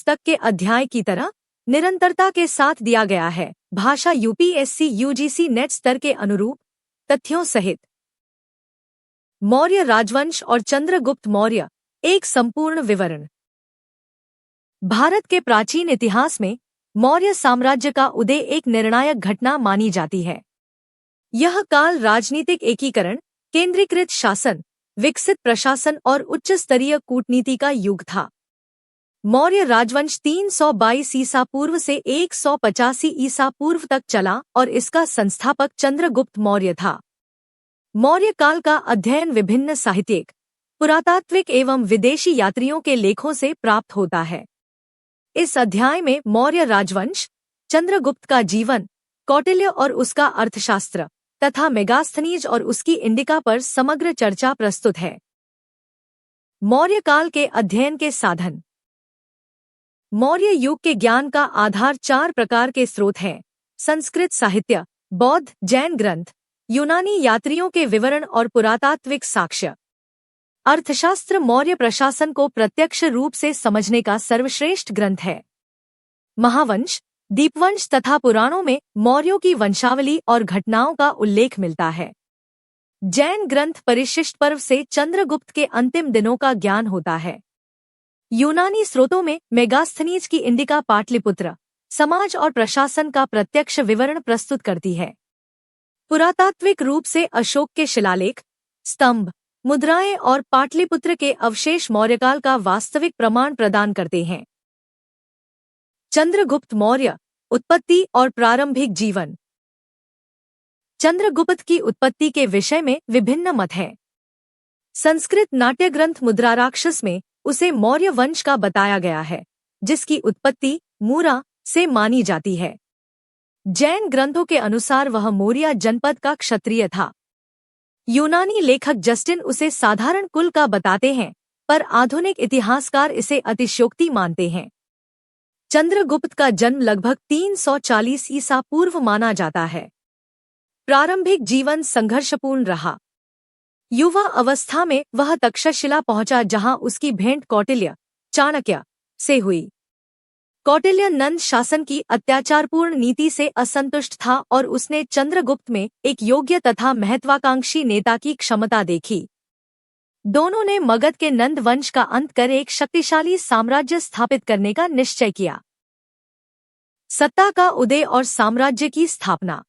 पुस्तक के अध्याय की तरह निरंतरता के साथ दिया गया है। भाषा यूपीएससी यूजीसी नेट स्तर के अनुरूप तथ्यों सहित। मौर्य राजवंश और चंद्रगुप्त मौर्य, एक संपूर्ण विवरण। भारत के प्राचीन इतिहास में मौर्य साम्राज्य का उदय एक निर्णायक घटना मानी जाती है। यह काल राजनीतिक एकीकरण, केंद्रीकृत शासन, विकसित प्रशासन और उच्च स्तरीय कूटनीति का युग था। मौर्य राजवंश 322 ईसा पूर्व से 185 ईसा पूर्व तक चला और इसका संस्थापक चंद्रगुप्त मौर्य था। मौर्य काल का अध्ययन विभिन्न साहित्यिक, पुरातात्विक एवं विदेशी यात्रियों के लेखों से प्राप्त होता है। इस अध्याय में मौर्य राजवंश, चंद्रगुप्त का जीवन, कौटिल्य और उसका अर्थशास्त्र तथा मेगास्थनीज और उसकी इंडिका पर समग्र चर्चा प्रस्तुत है। मौर्य काल के अध्ययन के साधन। मौर्य युग के ज्ञान का आधार 4 प्रकार के स्रोत हैं: संस्कृत साहित्य, बौद्ध, जैन ग्रंथ, यूनानी यात्रियों के विवरण और पुरातात्विक साक्ष्य। अर्थशास्त्र मौर्य प्रशासन को प्रत्यक्ष रूप से समझने का सर्वश्रेष्ठ ग्रंथ है। महावंश, दीपवंश तथा पुराणों में मौर्यों की वंशावली और घटनाओं का उल्लेख मिलता है। जैन ग्रंथ परिशिष्ट पर्व से चंद्रगुप्त के अंतिम दिनों का ज्ञान होता है। यूनानी स्रोतों में मेगास्थनीज की इंडिका पाटलिपुत्र, समाज और प्रशासन का प्रत्यक्ष विवरण प्रस्तुत करती है। पुरातात्विक रूप से अशोक के शिलालेख, स्तंभ, मुद्राएं और पाटलिपुत्र के अवशेष मौर्यकाल का वास्तविक प्रमाण प्रदान करते हैं। चंद्रगुप्त मौर्य, उत्पत्ति और प्रारंभिक जीवन। चंद्रगुप्त की उत्पत्ति के विषय में विभिन्न मत हैं। संस्कृत नाट्य ग्रंथ मुद्राराक्षस में उसे मौर्य वंश का बताया गया है, जिसकी उत्पत्ति मूरा से मानी जाती है। जैन ग्रंथों के अनुसार वह मौर्य जनपद का क्षत्रिय था। यूनानी लेखक जस्टिन उसे साधारण कुल का बताते हैं, पर आधुनिक इतिहासकार इसे अतिशयोक्ति मानते हैं। चंद्रगुप्त का जन्म लगभग 340 ईसा पूर्व माना जाता है। प्रारंभिक जीवन संघर्षपूर्ण रहा। युवा अवस्था में वह तक्षशिला पहुंचा, जहां उसकी भेंट कौटिल्य, चाणक्य से हुई। कौटिल्य नंद शासन की अत्याचारपूर्ण नीति से असंतुष्ट था और उसने चंद्रगुप्त में एक योग्य तथा महत्वाकांक्षी नेता की क्षमता देखी। दोनों ने मगध के नंद वंश का अंत कर एक शक्तिशाली साम्राज्य स्थापित करने का निश्चय किया। सत्ता का उदय और साम्राज्य की स्थापना।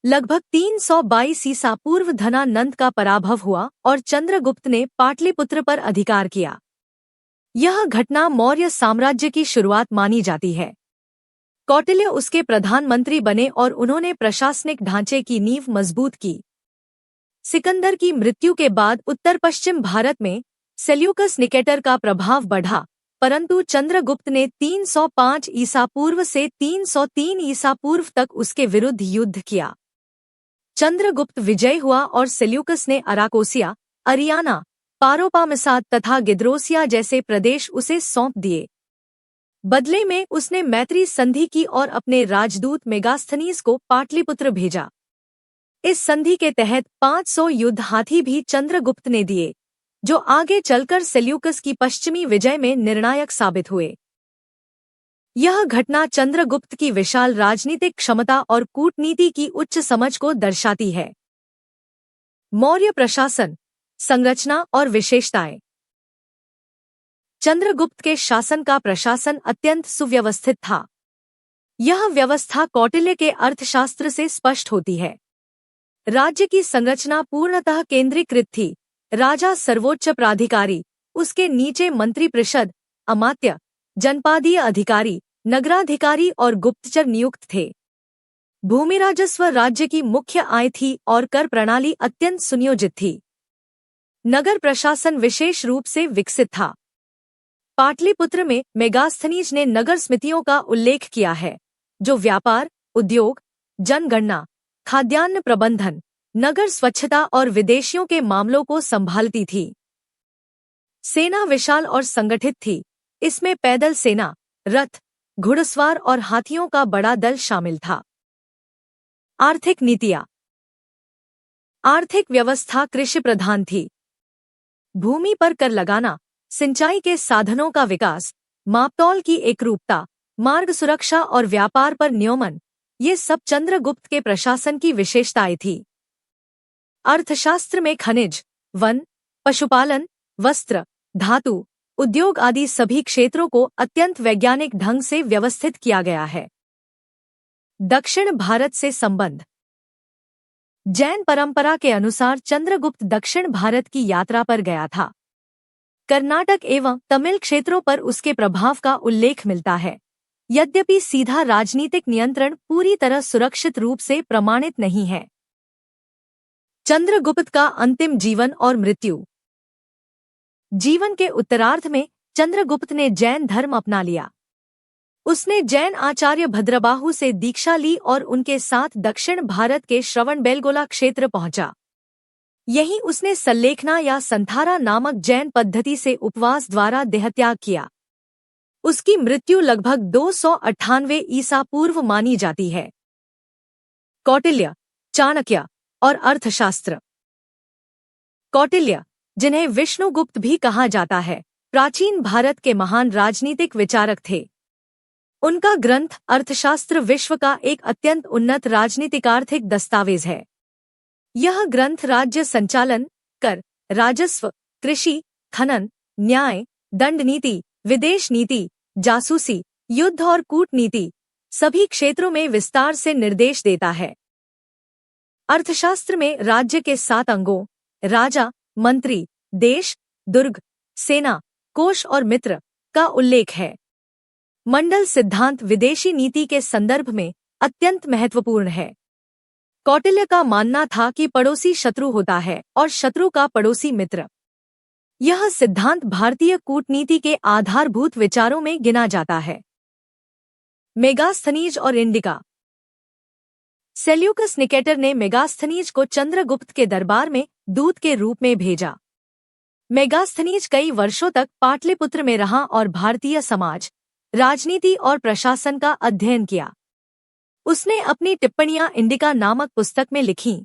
लगभग 322 ईसा पूर्व धनानंद का पराभव हुआ और चंद्रगुप्त ने पाटलिपुत्र पर अधिकार किया। यह घटना मौर्य साम्राज्य की शुरुआत मानी जाती है। कौटिल्य उसके प्रधानमंत्री बने और उन्होंने प्रशासनिक ढांचे की नींव मजबूत की। सिकंदर की मृत्यु के बाद उत्तर पश्चिम भारत में सेल्यूकस निकेटर का प्रभाव बढ़ा, परंतु चंद्रगुप्त ने 305 ईसा पूर्व से 303 ईसा पूर्व तक उसके विरुद्ध युद्ध किया। चंद्रगुप्त विजयी हुआ और सेल्यूकस ने अराकोसिया, अरियाना, पारोपामिसाद तथा गिद्रोसिया जैसे प्रदेश उसे सौंप दिए। बदले में उसने मैत्री संधि की और अपने राजदूत मेगास्थनीज को पाटलिपुत्र भेजा। इस संधि के तहत 500 युद्ध हाथी भी चंद्रगुप्त ने दिए, जो आगे चलकर सेल्यूकस की पश्चिमी विजय में निर्णायक साबित हुए। यह घटना चंद्रगुप्त की विशाल राजनीतिक क्षमता और कूटनीति की उच्च समझ को दर्शाती है। मौर्य प्रशासन, संरचना और विशेषताएं। चंद्रगुप्त के शासन का प्रशासन अत्यंत सुव्यवस्थित था। यह व्यवस्था कौटिल्य के अर्थशास्त्र से स्पष्ट होती है। राज्य की संरचना पूर्णतः केंद्रीकृत थी। राजा सर्वोच्च प्राधिकारी, उसके नीचे मंत्रिपरिषद, अमात्य, जनपादीय अधिकारी, नगराधिकारी और गुप्तचर नियुक्त थे। भूमि राजस्व राज्य की मुख्य आय थी और कर प्रणाली अत्यंत सुनियोजित थी। नगर प्रशासन विशेष रूप से विकसित था। पाटलिपुत्र में मेगास्थनीज ने नगर समितियों का उल्लेख किया है, जो व्यापार, उद्योग, जनगणना, खाद्यान्न प्रबंधन, नगर स्वच्छता और विदेशियों के मामलों को संभालती थी। सेना विशाल और संगठित थी। इसमें पैदल सेना, रथ, घुड़सवार और हाथियों का बड़ा दल शामिल था। आर्थिक नीतियां। आर्थिक व्यवस्था कृषि प्रधान थी। भूमि पर कर लगाना, सिंचाई के साधनों का विकास, मापतौल की एकरूपता, मार्ग सुरक्षा और व्यापार पर नियमन, ये सब चंद्रगुप्त के प्रशासन की विशेषताएं थी। अर्थशास्त्र में खनिज, वन, पशुपालन, वस्त्र, धातु, उद्योग आदि सभी क्षेत्रों को अत्यंत वैज्ञानिक ढंग से व्यवस्थित किया गया है। दक्षिण भारत से संबंध। जैन परंपरा के अनुसार चंद्रगुप्त दक्षिण भारत की यात्रा पर गया था। कर्नाटक एवं तमिल क्षेत्रों पर उसके प्रभाव का उल्लेख मिलता है। यद्यपि सीधा राजनीतिक नियंत्रण पूरी तरह सुरक्षित रूप से प्रमाणित नहीं है। चंद्रगुप्त का अंतिम जीवन और मृत्यु। जीवन के उत्तरार्ध में चंद्रगुप्त ने जैन धर्म अपना लिया। उसने जैन आचार्य भद्रबाहु से दीक्षा ली और उनके साथ दक्षिण भारत के श्रवणबेलगोला क्षेत्र पहुंचा। यहीं उसने सल्लेखना या संथारा नामक जैन पद्धति से उपवास द्वारा देहत्याग किया। उसकी मृत्यु लगभग 298 ईसा पूर्व मानी जाती है। कौटिल्य, चाणक्य और अर्थशास्त्र। कौटिल्य, जिन्हें विष्णुगुप्त भी कहा जाता है, प्राचीन भारत के महान राजनीतिक विचारक थे। उनका ग्रंथ अर्थशास्त्र विश्व का एक अत्यंत उन्नत राजनीतिक आर्थिक दस्तावेज है। यह ग्रंथ राज्य संचालन, कर, राजस्व, कृषि, खनन, न्याय, दंड नीति, विदेश नीति, जासूसी, युद्ध और कूटनीति सभी क्षेत्रों में विस्तार से निर्देश देता है। अर्थशास्त्र में राज्य के 7 अंगों राजा, मंत्री, देश, दुर्ग, सेना, कोष और मित्र का उल्लेख है। मंडल सिद्धांत विदेशी नीति के संदर्भ में अत्यंत महत्वपूर्ण है। कौटिल्य का मानना था कि पड़ोसी शत्रु होता है और शत्रु का पड़ोसी मित्र। यह सिद्धांत भारतीय कूटनीति के आधारभूत विचारों में गिना जाता है। मेगास्थनीज और इंडिका। सेल्यूकस निकेटर ने मेगास्थनीज को चंद्रगुप्त के दरबार में दूत के रूप में भेजा। मेगास्थनीज कई वर्षों तक पाटलिपुत्र में रहा और भारतीय समाज, राजनीति और प्रशासन का अध्ययन किया। उसने अपनी टिप्पणियां इंडिका नामक पुस्तक में लिखीं।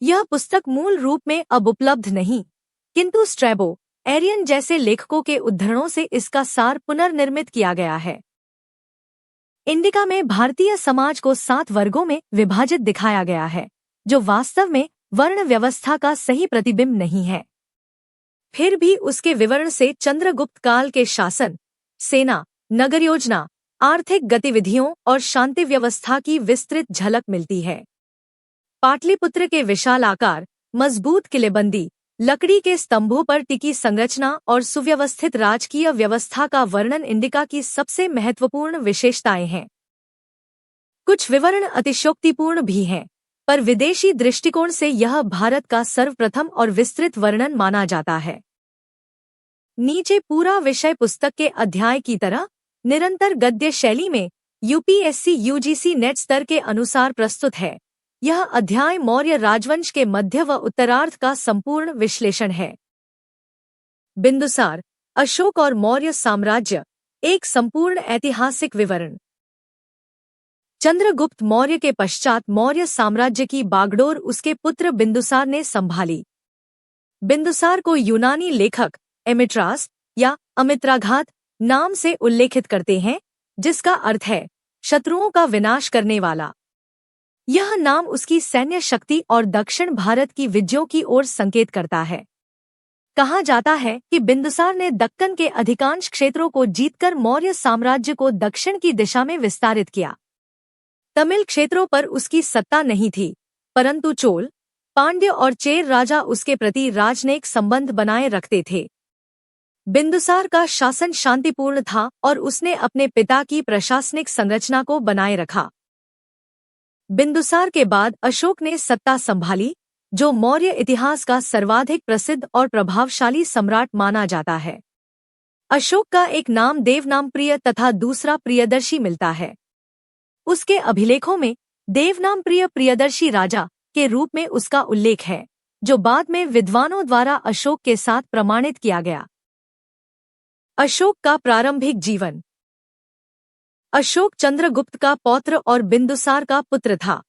यह पुस्तक मूल रूप में अब उपलब्ध नहीं, किंतु स्ट्रैबो, एरियन जैसे लेखकों के उद्धरणों से इसका सार पुनर्निर्मित किया गया है। इंडिका में भारतीय समाज को 7 वर्गों में विभाजित दिखाया गया है, जो वास्तव में वर्ण व्यवस्था का सही प्रतिबिंब नहीं है। फिर भी उसके विवरण से चंद्रगुप्त काल के शासन, सेना, नगर योजना, आर्थिक गतिविधियों और शांति व्यवस्था की विस्तृत झलक मिलती है। पाटलिपुत्र के विशाल आकार, मजबूत किलेबंदी, लकड़ी के स्तंभों पर टिकी संरचना और सुव्यवस्थित राजकीय व्यवस्था का वर्णन इंडिका की सबसे महत्वपूर्ण विशेषताएं हैं। कुछ विवरण अतिशयोक्तिपूर्ण भी हैं, पर विदेशी दृष्टिकोण से यह भारत का सर्वप्रथम और विस्तृत वर्णन माना जाता है। नीचे पूरा विषय पुस्तक के अध्याय की तरह निरंतर गद्य शैली में यूपीएससी यूजीसी नेट स्तर के अनुसार प्रस्तुत है। यह अध्याय मौर्य राजवंश के मध्य व उत्तरार्ध का संपूर्ण विश्लेषण है। बिंदुसार, अशोक और मौर्य साम्राज्य, एक संपूर्ण ऐतिहासिक विवरण। चंद्रगुप्त मौर्य के पश्चात मौर्य साम्राज्य की बागडोर उसके पुत्र बिंदुसार ने संभाली। बिंदुसार को यूनानी लेखक एमिट्रास या अमित्राघात नाम से उल्लेखित करते हैं, जिसका अर्थ है शत्रुओं का विनाश करने वाला। यह नाम उसकी सैन्य शक्ति और दक्षिण भारत की विजयों की ओर संकेत करता है। कहा जाता है कि बिंदुसार ने दक्कन के अधिकांश क्षेत्रों को जीतकर मौर्य साम्राज्य को दक्षिण की दिशा में विस्तारित किया। तमिल क्षेत्रों पर उसकी सत्ता नहीं थी, परंतु चोल, पांड्य और चेर राजा उसके प्रति राजनयिक संबंध बनाए रखते थे। बिंदुसार का शासन शांतिपूर्ण था और उसने अपने पिता की प्रशासनिक संरचना को बनाए रखा। बिंदुसार के बाद अशोक ने सत्ता संभाली, जो मौर्य इतिहास का सर्वाधिक प्रसिद्ध और प्रभावशाली सम्राट माना जाता है। अशोक का एक नाम देवनामप्रिय तथा दूसरा प्रियदर्शी मिलता है। उसके अभिलेखों में देवनामप्रिय प्रियदर्शी राजा के रूप में उसका उल्लेख है, जो बाद में विद्वानों द्वारा अशोक के साथ प्रमाणित किया गया। अशोक का प्रारंभिक जीवन। अशोक चंद्रगुप्त का पौत्र और बिंदुसार का पुत्र था।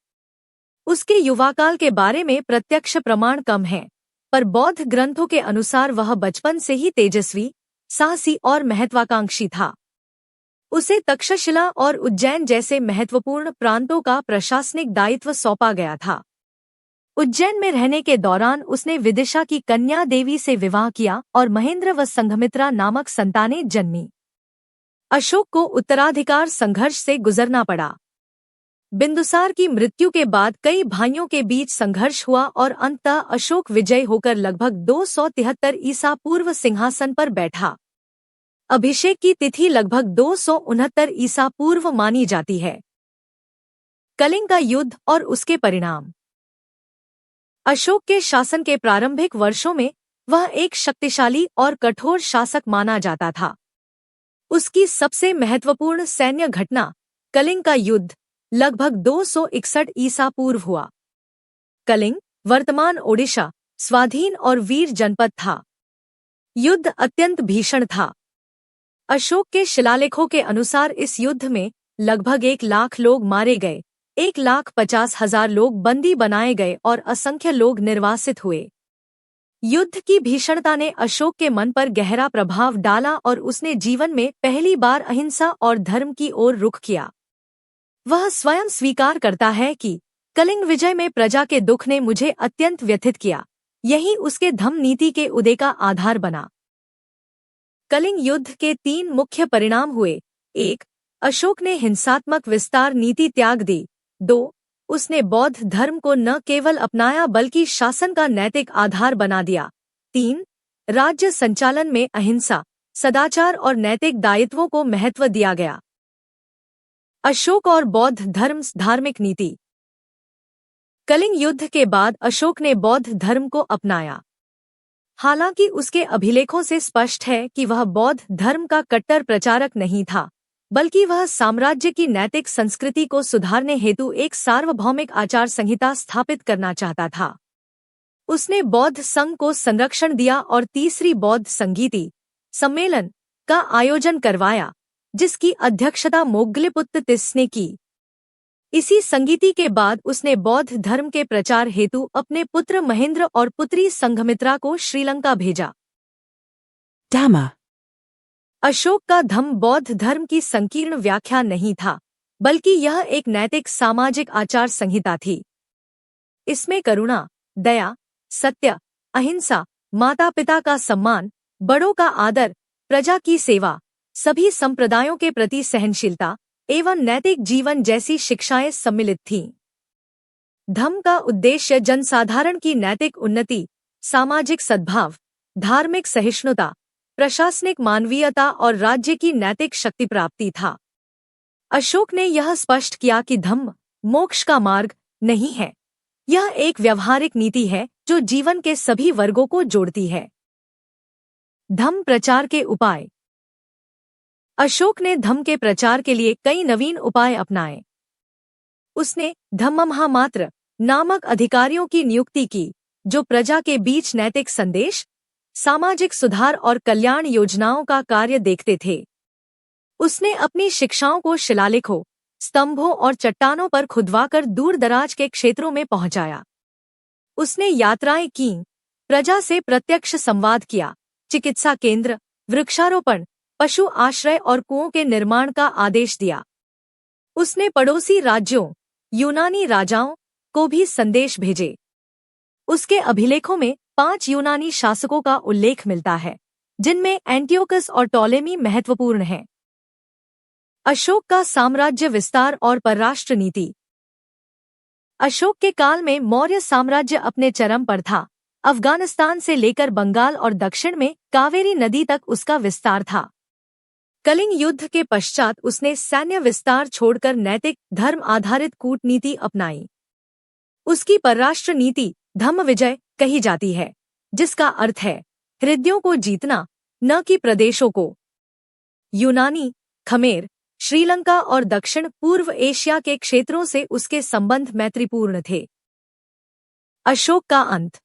उसके युवाकाल के बारे में प्रत्यक्ष प्रमाण कम हैं, पर बौद्ध ग्रंथों के अनुसार वह बचपन से ही तेजस्वी, साहसी और महत्वाकांक्षी था। उसे तक्षशिला और उज्जैन जैसे महत्वपूर्ण प्रांतों का प्रशासनिक दायित्व सौंपा गया था। उज्जैन में रहने के दौरान उसने विदिशा की कन्या देवी से विवाह किया और महेंद्र व संघमित्रा नामक संतानें जन्मी। अशोक को उत्तराधिकार संघर्ष से गुजरना पड़ा। बिंदुसार की मृत्यु के बाद कई भाइयों के बीच संघर्ष हुआ और अंततः अशोक विजयी होकर लगभग 273 ईसा पूर्व सिंहासन पर बैठा। अभिषेक की तिथि लगभग 269 ईसा पूर्व मानी जाती है। कलिंग का युद्ध और उसके परिणाम। अशोक के शासन के प्रारंभिक वर्षों में वह एक शक्तिशाली और कठोर शासक माना जाता था। उसकी सबसे महत्वपूर्ण सैन्य घटना कलिंग का युद्ध लगभग 261 ईसा पूर्व हुआ। कलिंग वर्तमान ओडिशा स्वाधीन और वीर जनपद था। युद्ध अत्यंत भीषण था। अशोक के शिलालेखों के अनुसार इस युद्ध में लगभग 1 लाख लोग मारे गए, 1,50,000 लोग बंदी बनाए गए और असंख्य लोग निर्वासित हुए। युद्ध की भीषणता ने अशोक के मन पर गहरा प्रभाव डाला और उसने जीवन में पहली बार अहिंसा और धर्म की ओर रुख किया। वह स्वयं स्वीकार करता है कि कलिंग विजय में प्रजा के दुख ने मुझे अत्यंत व्यथित किया। यही उसके धम्म नीति के उदय का आधार बना। कलिंग युद्ध के 3 मुख्य परिणाम हुए। 1. अशोक ने हिंसात्मक विस्तार नीति त्याग दी। 2. उसने बौद्ध धर्म को न केवल अपनाया बल्कि शासन का नैतिक आधार बना दिया। 3. राज्य संचालन में अहिंसा, सदाचार और नैतिक दायित्वों को महत्व दिया गया। अशोक और बौद्ध धर्म धार्मिक नीति। कलिंग युद्ध के बाद अशोक ने बौद्ध धर्म को अपनाया। हालांकि उसके अभिलेखों से स्पष्ट है कि वह बौद्ध धर्म का कट्टर प्रचारक नहीं था, बल्कि वह साम्राज्य की नैतिक संस्कृति को सुधारने हेतु एक सार्वभौमिक आचार संहिता स्थापित करना चाहता था। उसने बौद्ध संघ को संरक्षण दिया और तीसरी बौद्ध संगीति सम्मेलन का आयोजन करवाया, जिसकी अध्यक्षता मोग्गलपुत्त तिस्स ने की। इसी संगीति के बाद उसने बौद्ध धर्म के प्रचार हेतु अपने पुत्र महेंद्र और पुत्री संघमित्रा को श्रीलंका भेजा। धम्म। अशोक का धम्म बौद्ध धर्म की संकीर्ण व्याख्या नहीं था, बल्कि यह एक नैतिक सामाजिक आचार संहिता थी। इसमें करुणा, दया, सत्य, अहिंसा, माता पिता का सम्मान, बड़ों का आदर, प्रजा की सेवा, सभी संप्रदायों के प्रति सहनशीलता एवं नैतिक जीवन जैसी शिक्षाएं सम्मिलित थीं। धम्म का उद्देश्य जनसाधारण की नैतिक उन्नति, सामाजिक सद्भाव, धार्मिक सहिष्णुता, प्रशासनिक मानवीयता और राज्य की नैतिक शक्ति प्राप्ति था। अशोक ने यह स्पष्ट किया कि धम्म मोक्ष का मार्ग नहीं है, यह एक व्यवहारिक नीति है जो जीवन के सभी वर्गों को जोड़ती है। धम्म प्रचार के उपाय। अशोक ने धम्म के प्रचार के लिए कई नवीन उपाय अपनाए। उसने धम्ममहामात्र नामक अधिकारियों की नियुक्ति की, जो प्रजा के बीच नैतिक संदेश, सामाजिक सुधार और कल्याण योजनाओं का कार्य देखते थे। उसने अपनी शिक्षाओं को शिलालेखों, स्तंभों और चट्टानों पर खुदवाकर दूर दराज के क्षेत्रों में पहुंचाया। उसने यात्राएं कीं, प्रजा से प्रत्यक्ष संवाद किया, चिकित्सा केंद्र, वृक्षारोपण, पशु आश्रय और कुओं के निर्माण का आदेश दिया। उसने पड़ोसी राज्यों, यूनानी राजाओं को भी संदेश भेजे। उसके अभिलेखों में 5 यूनानी शासकों का उल्लेख मिलता है, जिनमें एंटियोकस और टॉलेमी महत्वपूर्ण हैं। अशोक का साम्राज्य विस्तार और परराष्ट्र नीति। अशोक के काल में मौर्य साम्राज्य अपने चरम पर था। अफगानिस्तान से लेकर बंगाल और दक्षिण में कावेरी नदी तक उसका विस्तार था। कलिंग युद्ध के पश्चात उसने सैन्य विस्तार छोड़कर नैतिक धर्म आधारित कूटनीति अपनाई। उसकी परराष्ट्र नीति धम्म विजय कही जाती है, जिसका अर्थ है हृदयों को जीतना, न कि प्रदेशों को। यूनानी, खमेर, श्रीलंका और दक्षिण पूर्व एशिया के क्षेत्रों से उसके संबंध मैत्रीपूर्ण थे। अशोक का अंत।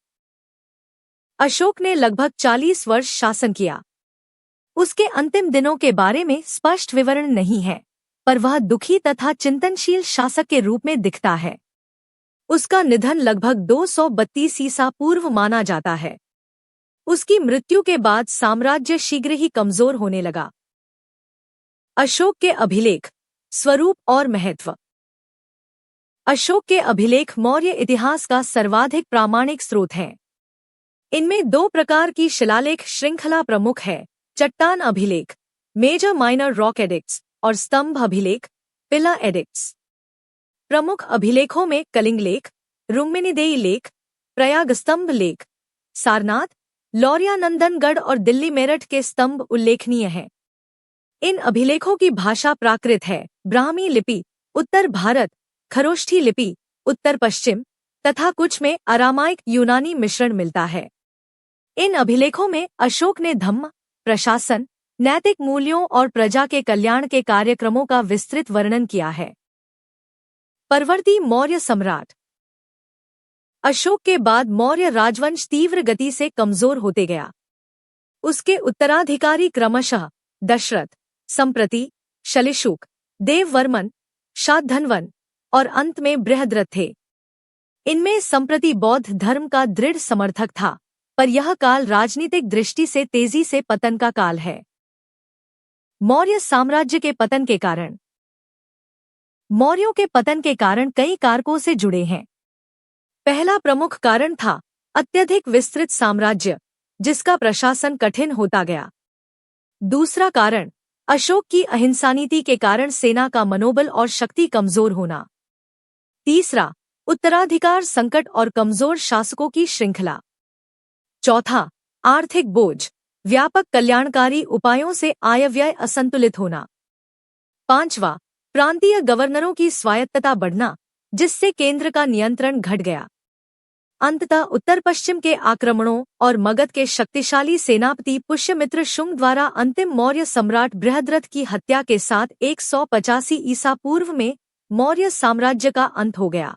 अशोक ने लगभग 40 वर्ष शासन किया। उसके अंतिम दिनों के बारे में स्पष्ट विवरण नहीं है, पर वह दुखी तथा चिंतनशील शासक के रूप में दिखता है। उसका निधन लगभग 232 ईसा पूर्व माना जाता है। उसकी मृत्यु के बाद साम्राज्य शीघ्र ही कमजोर होने लगा। अशोक के अभिलेख, स्वरूप और महत्व। अशोक के अभिलेख मौर्य इतिहास का सर्वाधिक प्रामाणिक स्रोत हैं। इनमें दो प्रकार की शिलालेख श्रृंखला प्रमुख है: चट्टान अभिलेख, मेजर माइनर रॉक एडिक्ट्स, और स्तंभ अभिलेख, पिलर एडिक्ट्स। प्रमुख अभिलेखों में कलिंग लेख, रुक्मिणीदेई लेख, प्रयाग स्तंभ लेख, सारनाथ, लौरियानंदनगढ़ और दिल्ली मेरठ के स्तंभ उल्लेखनीय हैं। इन अभिलेखों की भाषा प्राकृत है, ब्राह्मी लिपि, उत्तर भारत, खरोष्ठी लिपि, उत्तर पश्चिम, तथा कुछ में अरामाइक यूनानी मिश्रण मिलता है। इन अभिलेखों में अशोक ने धम्म, प्रशासन, नैतिक मूल्यों और प्रजा के कल्याण के कार्यक्रमों का विस्तृत वर्णन किया है। परवर्ती मौर्य सम्राट। अशोक के बाद मौर्य राजवंश तीव्र गति से कमजोर होते गया। उसके उत्तराधिकारी क्रमशः दशरथ, संप्रति, शलिशुक, देववर्मन, शातधनवन और अंत में बृहद्रथ थे। इनमें संप्रति बौद्ध धर्म का दृढ़ समर्थक था, पर यह काल राजनीतिक दृष्टि से तेजी से पतन का काल है। मौर्य साम्राज्य के पतन के कारण। मौर्यों के पतन के कारण कई कारकों से जुड़े हैं। पहला प्रमुख कारण था अत्यधिक विस्तृत साम्राज्य, जिसका प्रशासन कठिन होता गया। दूसरा कारण अशोक की अहिंसा नीति के कारण सेना का मनोबल और शक्ति कमजोर होना। तीसरा, उत्तराधिकार संकट और कमजोर शासकों की श्रृंखला। चौथा, आर्थिक बोझ, व्यापक कल्याणकारी उपायों से आयव्यय असंतुलित होना। पांचवा, प्रांतीय गवर्नरों की स्वायत्तता बढ़ना, जिससे केंद्र का नियंत्रण घट गया। अंततः उत्तर पश्चिम के आक्रमणों और मगध के शक्तिशाली सेनापति पुष्यमित्र शुंग द्वारा अंतिम मौर्य सम्राट बृहद्रथ की हत्या के साथ 185 ईसा पूर्व में मौर्य साम्राज्य का अंत हो गया।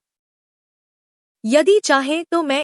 यदि चाहे तो मैं